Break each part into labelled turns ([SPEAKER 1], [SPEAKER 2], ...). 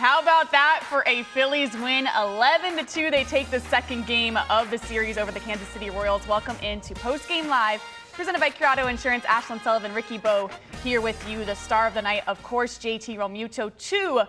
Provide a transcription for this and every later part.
[SPEAKER 1] How about that for a Phillies win? 11-2, they take the second game of the series over the Kansas City Royals. Welcome into Post Game Live, presented by Curado Insurance. Ashlyn Sullivan, Ricky Bo here with you. The star of the night, of course, J.T. Realmuto, 2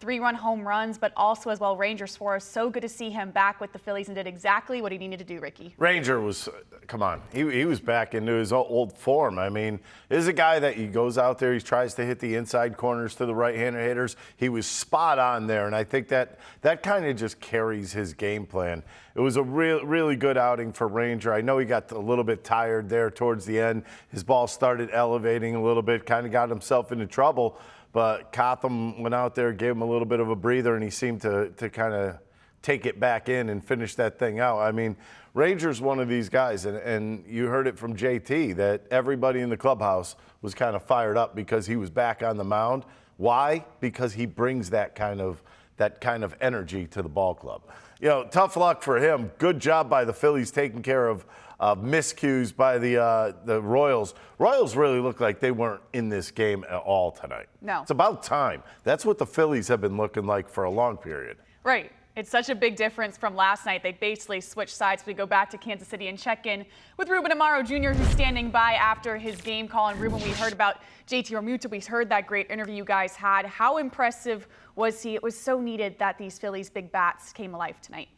[SPEAKER 1] 3-run home runs, but also as well Ranger Suárez. So good to see him back with the Phillies and did exactly what he needed to do, Ricky.
[SPEAKER 2] Ranger was, come on, he was back into his old form. I mean, this is a guy that he goes out there, he tries to hit the inside corners to the right-handed hitters. He was spot on there, and I think that kind of just carries his game plan. It was a really good outing for Ranger. I know he got a little bit tired there towards the end. His ball started elevating a little bit, kind of got himself into trouble. But Cotham went out there, gave him a little bit of a breather, and he seemed to kind of take it back in and finish that thing out. I mean, Ranger's one of these guys, and you heard it from J.T. that everybody in the clubhouse was kind of fired up because he was back on the mound. Why? Because he brings that kind of energy to the ball club. You know, tough luck for him. Good job by the Phillies taking care of miscues by the Royals. Royals really looked like they weren't in this game at all tonight.
[SPEAKER 1] No.
[SPEAKER 2] It's about time. That's what the Phillies have been looking like for a long period.
[SPEAKER 1] Right. It's such a big difference from last night. They basically switched sides. We go back to Kansas City and check in with Ruben Amaro Jr., who's standing by after his game call. And Ruben, we heard about J.T. Realmuto. We heard that great interview you guys had. How impressive was he? It was so needed that these Phillies big bats came alive tonight.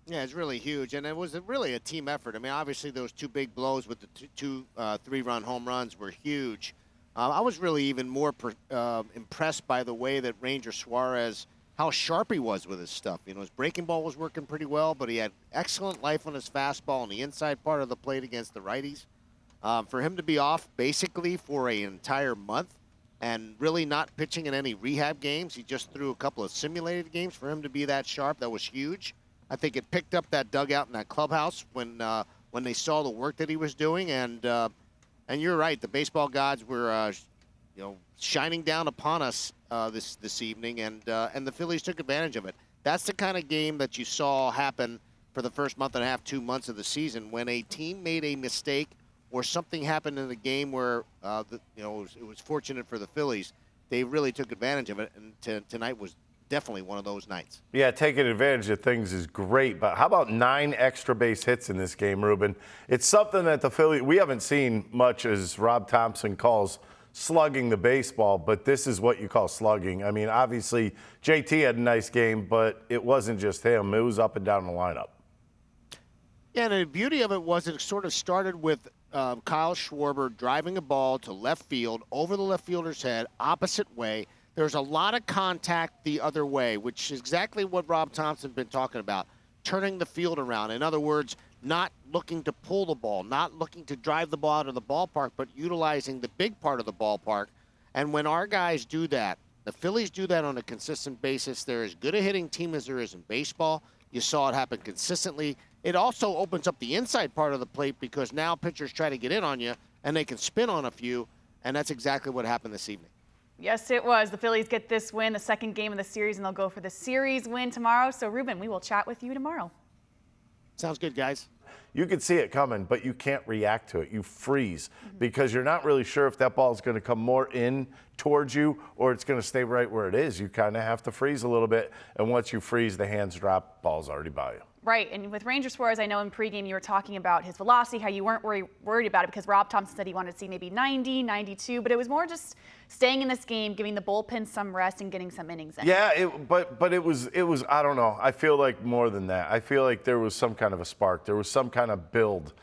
[SPEAKER 3] Yeah, it's really huge, and it was really a team effort. I mean, obviously those two big blows with the two 3-run home runs were huge. I was really even more impressed by the way that Ranger Suarez, how sharp he was with his stuff. You know, his breaking ball was working pretty well, but he had excellent life on his fastball on the inside part of the plate against the righties. For him to be off basically for an entire month and really not pitching in any rehab games, he just threw a couple of simulated games. For him to be that sharp, that was huge. I think it picked up that dugout in that clubhouse when they saw the work that he was doing, and you're right, the baseball gods were shining down upon us this evening, and the Phillies took advantage of it. That's the kind of game that you saw happen for the first month and a half, 2 months of the season, when a team made a mistake or something happened in the game where it was fortunate for the Phillies. They really took advantage of it, and tonight was definitely one of those nights.
[SPEAKER 2] Yeah, taking advantage of things is great, but how about 9 extra base hits in this game, Ruben? It's something that the Phillies, we haven't seen much, as Rob Thomson calls slugging the baseball, but this is what you call slugging. I mean, obviously, J.T. had a nice game, but it wasn't just him. It was up and down the lineup.
[SPEAKER 3] Yeah, and the beauty of it was it sort of started with Kyle Schwarber driving a ball to left field, over the left fielder's head, opposite way. There's a lot of contact the other way, which is exactly what Rob Thomson's been talking about, turning the field around. In other words, not looking to pull the ball, not looking to drive the ball out of the ballpark, but utilizing the big part of the ballpark. And when our guys do that, the Phillies do that on a consistent basis. They're as good a hitting team as there is in baseball. You saw it happen consistently. It also opens up the inside part of the plate because now pitchers try to get in on you, and they can spin on a few, and that's exactly what happened this evening.
[SPEAKER 1] Yes, it was. The Phillies get this win, the second game of the series, and they'll go for the series win tomorrow. So, Ruben, we will chat with you tomorrow.
[SPEAKER 3] Sounds good, guys.
[SPEAKER 2] You can see it coming, but you can't react to it. You freeze because you're not really sure if that ball is going to come more in towards you or it's going to stay right where it is. You kind of have to freeze a little bit, and once you freeze, the hands drop, ball's already by you.
[SPEAKER 1] Right, and with Ranger Suarez, I know in pregame you were talking about his velocity, how you weren't worried about it because Rob Thomson said he wanted to see maybe 90, 92, but it was more just staying in this game, giving the bullpen some rest and getting some innings in.
[SPEAKER 2] Yeah, but it was I don't know. I feel like more than that. I feel like there was some kind of a spark. There was some kind of build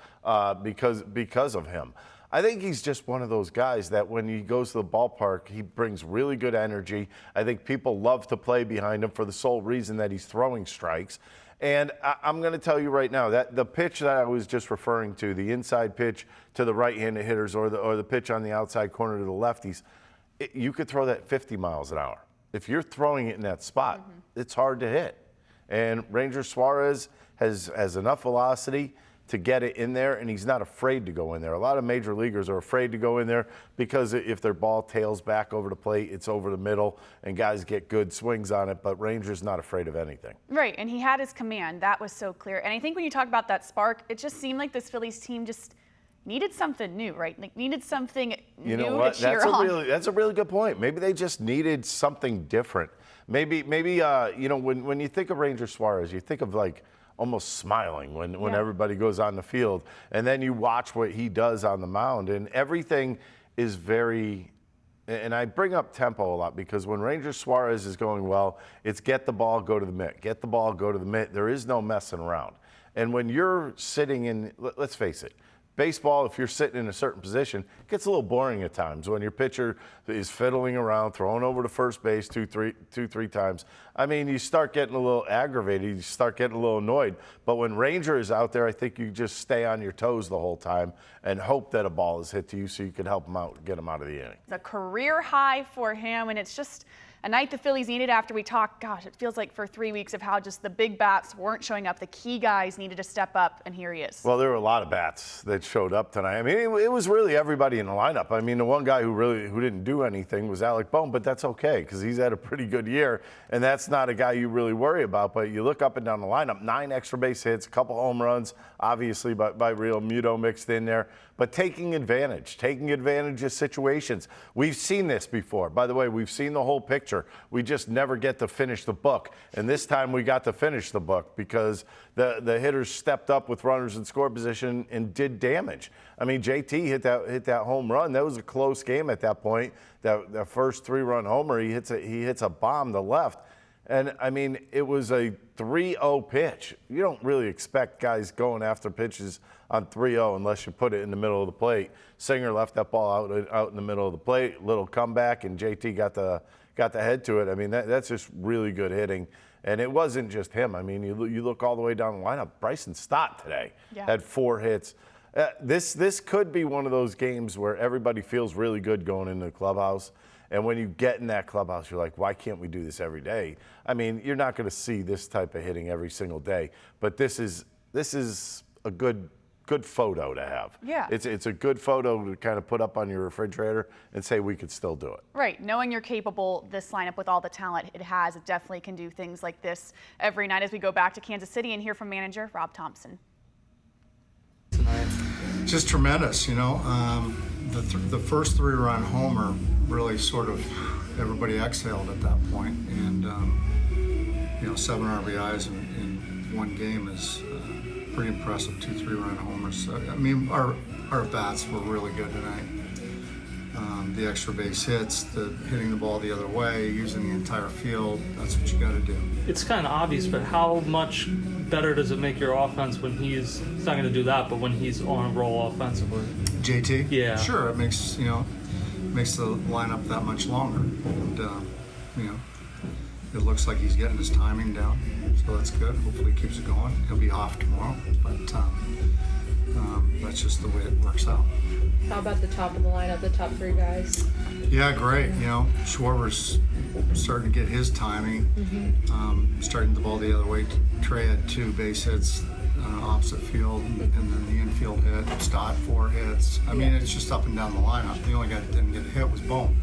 [SPEAKER 2] because of him. I think he's just one of those guys that when he goes to the ballpark, he brings really good energy. I think people love to play behind him for the sole reason that he's throwing strikes. And I'm going to tell you right now that the pitch that I was just referring to, the inside pitch to the right-handed hitters or the pitch on the outside corner to the lefties, you could throw that 50 miles an hour. If you're throwing it in that spot, it's hard to hit. And Ranger Suarez has enough velocity to get it in there, and he's not afraid to go in there. A lot of major leaguers are afraid to go in there because if their ball tails back over the plate, it's over the middle, and guys get good swings on it, but Ranger's not afraid of anything.
[SPEAKER 1] Right, and he had his command. That was so clear. And I think when you talk about that spark, it just seemed like this Phillies team just needed something new, right? Like needed something new to cheer on.
[SPEAKER 2] That's a really good point. Maybe they just needed something different. Maybe you know, when you think of Ranger Suarez, you think of like almost smiling when everybody goes on the field, and then you watch what he does on the mound, and everything is very. And I bring up tempo a lot because when Ranger Suarez is going well, it's get the ball, go to the mitt. Get the ball, go to the mitt. There is no messing around. And when you're sitting in, let's face it, baseball, if you're sitting in a certain position, it gets a little boring at times when your pitcher is fiddling around, throwing over to first base two, three times. I mean, you start getting a little aggravated, you start getting a little annoyed. But when Ranger is out there, I think you just stay on your toes the whole time and hope that a ball is hit to you so you can help him out, get him out of the inning.
[SPEAKER 1] It's a career high for him, and it's just a night the Phillies needed after we talked, gosh, it feels like for 3 weeks of how just the big bats weren't showing up. The key guys needed to step up, and here he is.
[SPEAKER 2] Well, there were a lot of bats that showed up tonight. I mean, it was really everybody in the lineup. I mean, the one guy who didn't do anything was Alec Bohm, but that's okay because he's had a pretty good year, and that's not a guy you really worry about. But you look up and down the lineup, 9 extra base hits, a couple home runs, obviously by Realmuto mixed in there, but taking advantage of situations. We've seen this before. By the way, we've seen the whole picture. We just never get to finish the book. And this time we got to finish the book because the hitters stepped up with runners in score position and did damage. I mean, J.T. hit that home run. That was a close game at that point. That first 3-run homer, he hits a bomb to left. And, I mean, it was a 3-0 pitch. You don't really expect guys going after pitches on 3-0 unless you put it in the middle of the plate. Singer left that ball out in the middle of the plate, little comeback, and JT got the head to it. I mean, that's just really good hitting. And it wasn't just him. I mean, you look all the way down the lineup. Bryson Stott today had 4 hits. This could be one of those games where everybody feels really good going into the clubhouse. And when you get in that clubhouse, you're like, why can't we do this every day? I mean, you're not going to see this type of hitting every single day, but this is a good photo to have.
[SPEAKER 1] Yeah.
[SPEAKER 2] It's a good photo to kind of put up on your refrigerator and say we could still do it.
[SPEAKER 1] Right. Knowing you're capable, this lineup with all the talent it has, it definitely can do things like this every night as we go back to Kansas City and hear from manager Rob Thomson.
[SPEAKER 4] Tonight, just tremendous, you know. The first 3-run homer really sort of everybody exhaled at that point, and you know, 7 RBIs in one game is pretty impressive. 2 3-run homers. I mean, our bats were really good tonight. The extra base hits, the hitting the ball the other way, using the entire field. That's what you got to do.
[SPEAKER 5] It's kind of obvious, but how much better does it make your offense when he's not going to do that, but when he's on a roll offensively?
[SPEAKER 4] JT?
[SPEAKER 5] Yeah.
[SPEAKER 4] Sure, it makes the lineup that much longer. And, you know, it looks like he's getting his timing down, so that's good. Hopefully he keeps it going. He'll be off tomorrow, but that's just the way it works out.
[SPEAKER 6] How about the top of the lineup, the top 3 guys?
[SPEAKER 4] Yeah, great. You know, Schwarber's starting to get his timing, starting the ball the other way. Trey had 2 base hits opposite field, and then the infield hit. Stott 4 hits. I mean, it's just up and down the lineup. The only guy that didn't get a hit was Bohm.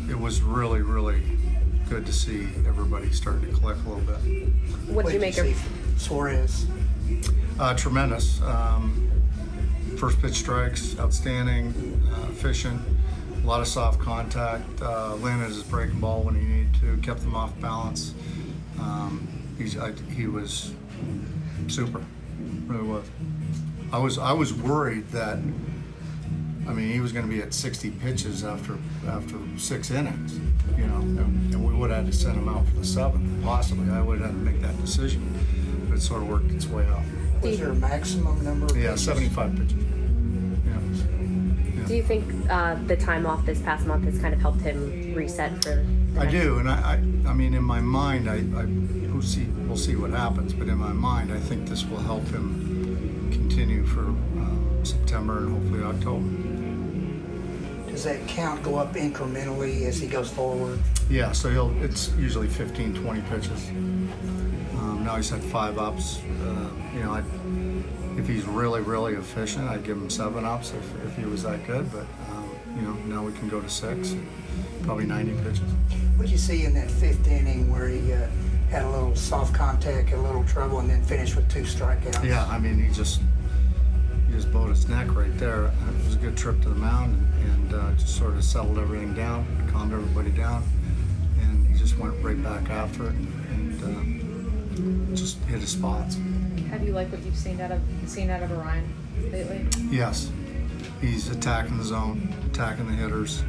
[SPEAKER 4] It was really, really good to see everybody starting to click a little bit.
[SPEAKER 6] What did you make of
[SPEAKER 7] Suarez?
[SPEAKER 4] Tremendous. First pitch strikes, outstanding, efficient, a lot of soft contact, landed his breaking ball when he needed to, kept them off balance. He was super, really was. I was worried that, I mean, he was going to be at 60 pitches after 6 innings, you know, and we would have had to send him out for the 7th, possibly. I would have had to make that decision, but it sort of worked its way out.
[SPEAKER 7] Was there a maximum number of pitches?
[SPEAKER 4] 75 pitches.
[SPEAKER 6] Do you think the time off this past month has kind of helped him reset for?
[SPEAKER 4] I do, and I mean, in my mind, we'll see what happens, but in my mind, I think this will help him continue for September and hopefully October.
[SPEAKER 7] Does that count go up incrementally as he goes forward?
[SPEAKER 4] Yeah, so it's usually 15, 20 pitches. Now he's had 5 ups. You know, if he's really, really efficient, I'd give him 7 ups if he was that good. But you know, now we can go to 6, probably 90 pitches.
[SPEAKER 7] What did you see in that 5th inning where he had a little soft contact, a little trouble, and then finished with 2 strikeouts?
[SPEAKER 4] Yeah, I mean, he just just bowed his neck right there. It was a good trip to the mound, and just sort of settled everything down, calmed everybody down, and he just went right back after it and just hit his spots.
[SPEAKER 8] Have you liked what you've seen out of Orion lately?
[SPEAKER 4] Yes, he's attacking the zone, attacking the hitters.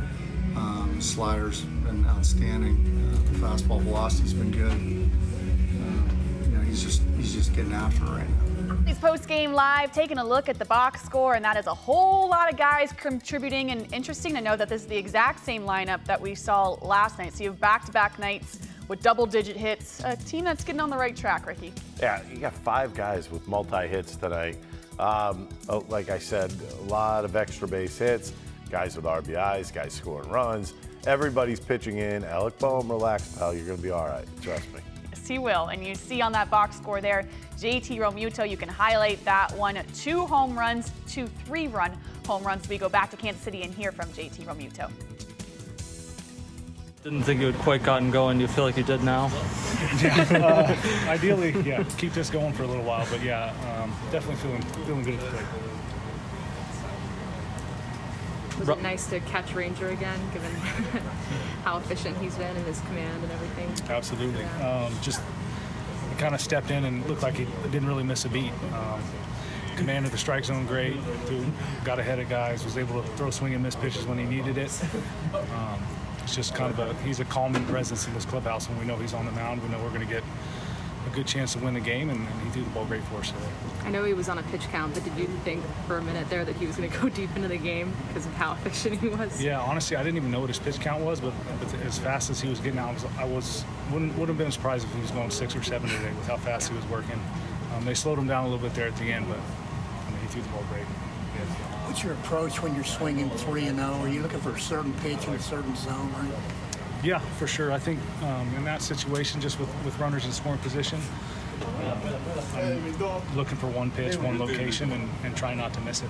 [SPEAKER 4] Sliders been outstanding. The fastball velocity's been good. He's just getting after it right now.
[SPEAKER 1] It's post-game live, taking a look at the box score, and that is a whole lot of guys contributing. And interesting to know that this is the exact same lineup that we saw last night. So you have back-to-back nights with double-digit hits. A team that's getting on the right track, Ricky.
[SPEAKER 2] Yeah, you got 5 guys with multi-hits tonight. Like I said, a lot of extra base hits, guys with RBIs, guys scoring runs. Everybody's pitching in. Alec Boehm, relax, pal. You're going to be all right. Trust me.
[SPEAKER 1] Yes, he will. And you see on that box score there, J.T. Realmuto, you can highlight that one. 2 home runs, 2 3-run home runs. We go back to Kansas City and hear from J.T. Realmuto.
[SPEAKER 5] Didn't think you had quite gotten going. Do you feel like you did now?
[SPEAKER 9] Ideally, yeah, keep this going for a little while. But yeah, definitely feeling good at the plate.
[SPEAKER 8] Was it nice to catch Ranger again, given how efficient he's been in his command and everything?
[SPEAKER 9] Absolutely.
[SPEAKER 8] Yeah.
[SPEAKER 9] Just kind of stepped in and looked like he didn't really miss a beat. Commanded the strike zone great, got ahead of guys, was able to throw swing and miss pitches when he needed it. It's just kind of he's a calming presence in this clubhouse. When we know he's on the mound, we know we're going to get a good chance to win the game, and he threw the ball great for us today.
[SPEAKER 8] I know he was on a pitch count, but did you think for a minute there that he was going to go deep into the game because of how efficient he was?
[SPEAKER 9] Yeah, honestly, I didn't even know what his pitch count was, but as fast as he was getting out, wouldn't have been surprised if he was going 6 or 7 today with how fast he was working. They slowed him down a little bit there at the end, but he threw the ball great.
[SPEAKER 7] What's your approach when you're swinging 3-0? Are you looking for a certain pitch in a certain zone? Right?
[SPEAKER 9] Yeah, for sure. I think in that situation, just with runners in scoring position, I'm looking for one pitch, one location, and try not to miss it.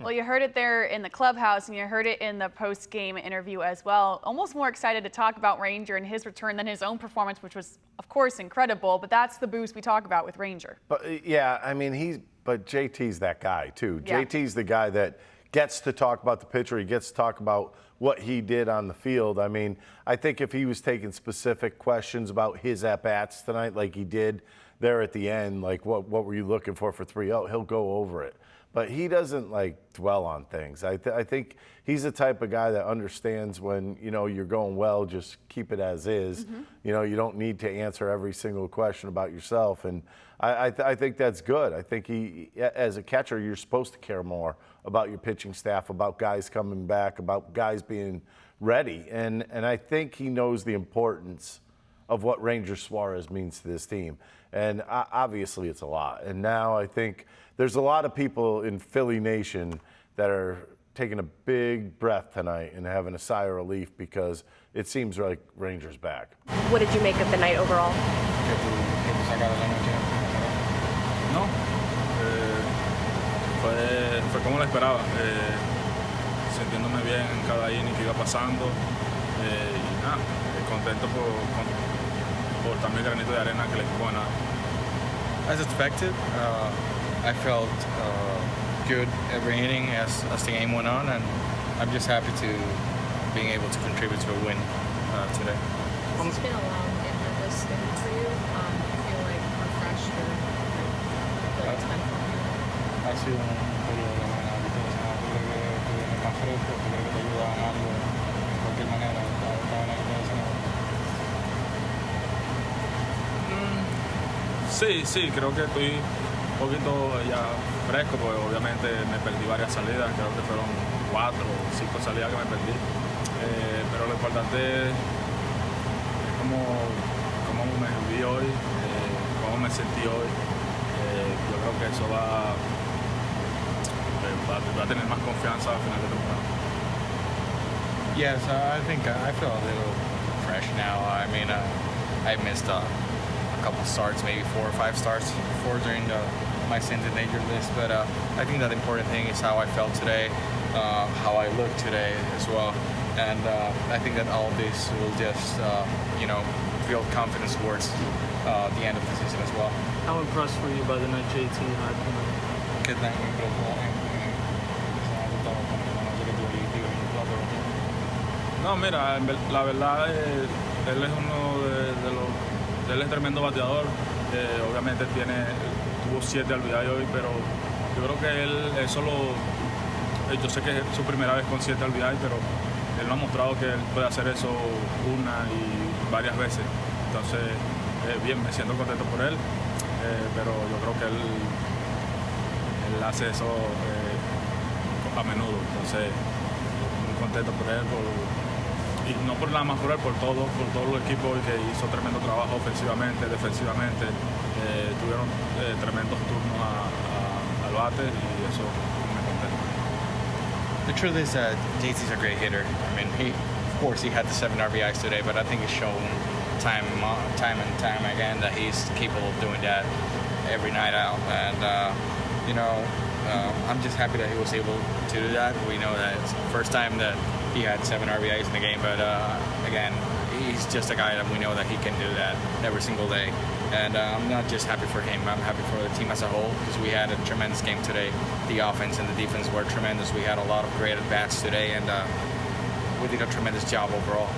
[SPEAKER 1] Well, you heard it there in the clubhouse, and you heard it in the post-game interview as well. Almost more excited to talk about Ranger and his return than his own performance, which was, of course, incredible. But that's the boost we talk about with Ranger.
[SPEAKER 2] But yeah, I mean, but JT's that guy too.
[SPEAKER 1] Yeah.
[SPEAKER 2] JT's the guy that gets to talk about the pitcher. He gets to talk about what he did on the field. I mean, I think if he was taking specific questions about his at-bats tonight, like he did there at the end, like what were you looking for 3-0, he'll go over it. But he doesn't dwell on things. I think he's the type of guy that understands when you're going well, just keep it as is. Mm-hmm. You don't need to answer every single question about yourself, and I think that's good. I think he, as a catcher, you're supposed to care more about your pitching staff, about guys coming back, about guys being ready, and I think he knows the importance of what Ranger Suarez means to this team. And obviously it's a lot. And now I think there's a lot of people in Philly Nation that are taking a big breath tonight and having a sigh of relief because it seems like Ranger's back.
[SPEAKER 6] What did you make of the night overall?
[SPEAKER 10] No, fue como lo esperaba, sintiéndome bien en cada inning que iba pasando y nada, contento por también el granito de arena que el equipo ganaba.
[SPEAKER 11] As expected, I felt good every inning as the game went on, and I'm just happy to being able to contribute to a win today.
[SPEAKER 8] It's been a long and nervous stint for you. You feel like refreshed or like it's been fun?
[SPEAKER 11] Ha sido un periodo de buena habitación, creo que viene más fresco, creo que te ayuda a ganar de cualquier manera.
[SPEAKER 10] Sí, creo que estoy un poquito ya fresco, porque obviamente me perdí varias salidas, creo que fueron 4 o 5 salidas que me perdí. Pero lo importante es cómo me vi hoy, cómo me sentí hoy. Yo creo que eso va a tener más confianza al final de temporada.
[SPEAKER 11] Yes, I think I feel a little fresh now. I mean, I missed a couple starts, maybe 4 or 5 starts before during my stint in major list, but I think that the important thing is how I felt today, how I looked today as well, and I think that all this will just build confidence towards the end of the season as well.
[SPEAKER 5] How impressed were you by the night JT had tonight?
[SPEAKER 11] Good night,
[SPEAKER 10] No, mira, la verdad, él es uno de los... Él es tremendo bateador. Obviamente tuvo 7 RBIs hoy, pero yo creo que él solo... Yo sé que es su primera vez con 7 RBIs, pero él nos ha mostrado que él puede hacer eso una y varias veces. Entonces, bien, me siento contento por él, pero yo creo que él hace eso a menudo. Entonces, muy contento por él, y no por nada más por él, por todo el equipo que hizo tremendo trabajo ofensivamente, defensivamente. Tuvieron tremendos turnos al bate y eso me contento.
[SPEAKER 11] The truth is that JT's a great hitter. I mean, of course he had the 7 RBIs today, but I think he's shown time and time again that he's capable of doing that every night out. And I'm just happy that he was able to do that. We know that it's the first time that he had 7 RBIs in the game, but again, he's just a guy that we know that he can do that every single day. And I'm not just happy for him, I'm happy for the team as a whole, because we had a tremendous game today. The offense and the defense were tremendous. We had a lot of great at-bats today, and we did a tremendous job overall.